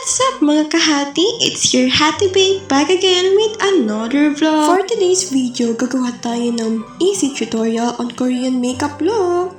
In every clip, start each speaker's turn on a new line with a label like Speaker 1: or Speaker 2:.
Speaker 1: What's up mga kahati? It's your Hati Babe back again with another vlog. For today's video, gagawa tayo ng easy tutorial on Korean makeup look.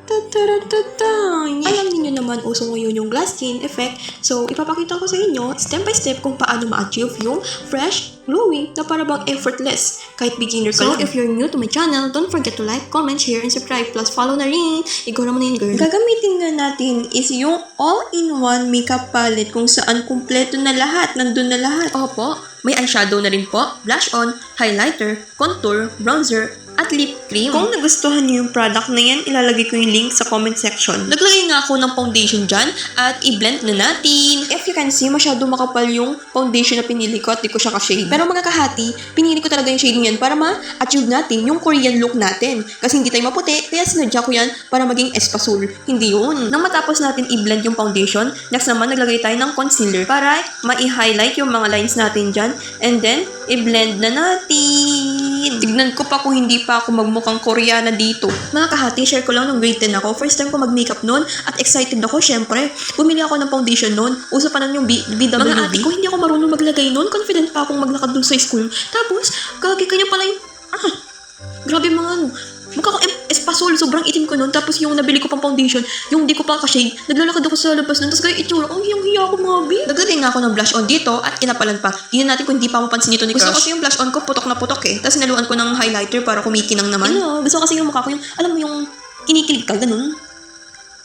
Speaker 1: Alam niyo naman uso ngayon yung glass skin effect. So, ipapakita ko sa inyo step by step kung paano ma-achieve yung fresh, glowing na para bang effortless kahit beginner ka lang. So, if you're new to my channel, don't forget to like, comment, share, and subscribe. Plus, follow na rin. Igora mo na yun, girl. Gagamitin nga natin is yung all-in-one makeup palette kung saan kumpleto na lahat. Nandun na lahat. Opo, may eyeshadow na rin po, blush on, highlighter, contour, bronzer, at lip cream. Kung nagustuhan niyo yung product na yan, ilalagay ko yung link sa comment section. Naglagay nga ako ng foundation dyan at i-blend na natin. If you can see, masyado makapal yung foundation na pinili ko at di ko siya ka-shade. Pero mga kahati, pinili ko talaga yung shading yan para ma-achieve natin yung Korean look natin. Kasi hindi tayo maputi, kaya sinadya ko yan para maging espasul. Hindi yun. Nang matapos natin i-blend yung foundation, next naman naglagay tayo ng concealer para ma-highlight yung mga lines natin dyan. And then, i-blend na natin. Tignan ko pa kung hindi pa ako magmukhang Koreana dito. Mga kahati, share ko lang nung grade 10 ako. First time ko mag-makeup noon at excited ako, syempre. Bumili ako ng foundation noon. Uso pa nun yung BWB. Mga ate ko, hindi ako marunong maglagay noon. Confident pa akong maglakad doon sa school. Tapos, kagagi kanya pala yung... grabe mga ano. Mukha ko espasol, sobrang itim ko noon. Tapos yung nabili ko pang foundation, yung di ko pa ka-shade, naglalakad ako sa labas noon. Tapos kaya itsura, ang hiyang-hiya ako mga bi. Naglagay nga ako ng blush on dito at inapalan pa. Tingnan natin kung hindi pa mapansin dito ni Crush. Gusto kasi yung blush on ko, putok na putok eh. Tapos naluan ko ng highlighter para kumikinang naman. Gusto kasi yung mukha ko yung, alam mo yung kinikilig ka, ganun.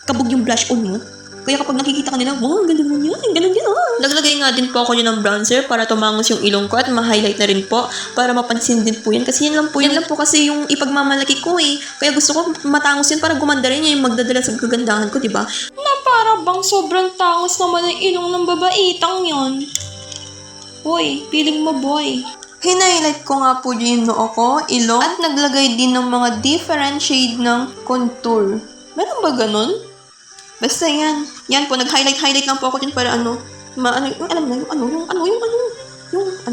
Speaker 1: Kabog yung blush on mo. Kaya kapag nakikita ka nila, wow, ganda naman yan, ganun yan Naglagay nga din po ako yun ng bronzer para tumangos yung ilong ko at ma-highlight na rin po para mapansin din po yan. Kasi yan lang po kasi yung ipagmamalaki ko eh. Kaya gusto ko matangos yan para gumanda rin yung magdadala sa kagandahan ko, diba? Na para bang sobrang tangos naman ang ilong ng babaitang yon. Hoy, feeling mo boy. Hinighlight ko nga po yung noo ko, ilong, at naglagay din ng mga different shade ng contour. Meron ba ganun? Basta yan. Yan po, nag-highlight lang po ako dyan para alam na, yung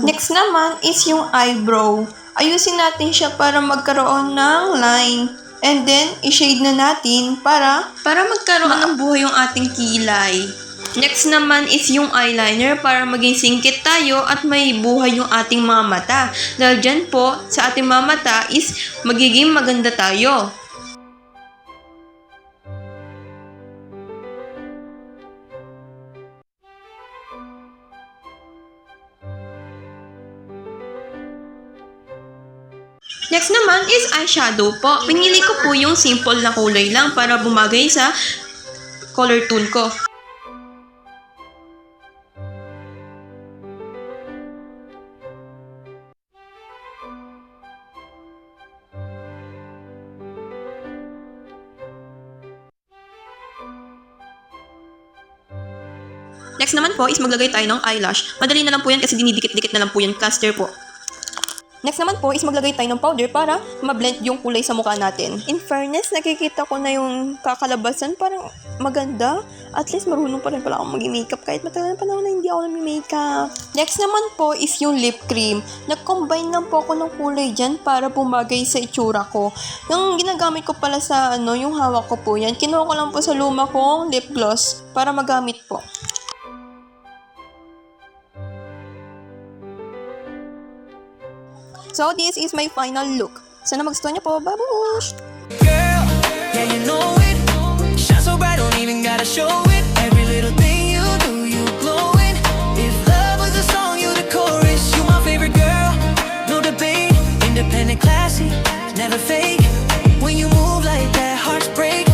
Speaker 1: Next naman is yung eyebrow. Ayusin natin siya para magkaroon ng line. And then, i-shade na natin para magkaroon ng buhay yung ating kilay. Next naman is yung eyeliner para maging singkit tayo at may buhay yung ating mga mata. Dahil dyan po, sa ating mga mata is magiging maganda tayo. Next naman is eyeshadow po. Pinili ko po yung simple na kulay lang para bumagay sa color tool ko. Next naman po is maglagay tayo ng eyelash. Madali na lang po yan kasi dinidikit-dikit na lang po yan, cluster po. Next naman po is maglagay tayo ng powder para ma-blend yung kulay sa mukha natin. In fairness, nakikita ko na yung kakalabasan parang maganda. At least marunong pa rin pala akong mag-makeup kahit matagal na panahon na hindi ako nag-makeup. Next naman po is yung lip cream. Nag-combine lang po ako ng kulay dyan para bumagay sa itsura ko. Yung ginagamit ko pala sa yung hawak ko po yan. Kinuha ko lang po sa luma kong lip gloss para magamit po. So, this is my final look. Sana magustuhan niyo po. Babush!
Speaker 2: Girl, yeah, you know it. Shine so bright, don't even gotta show it. Every little thing you do, you glowing. If love was a song, you the chorus. You my favorite girl, no debate. Independent, classy, never fake. When you move like that, hearts break.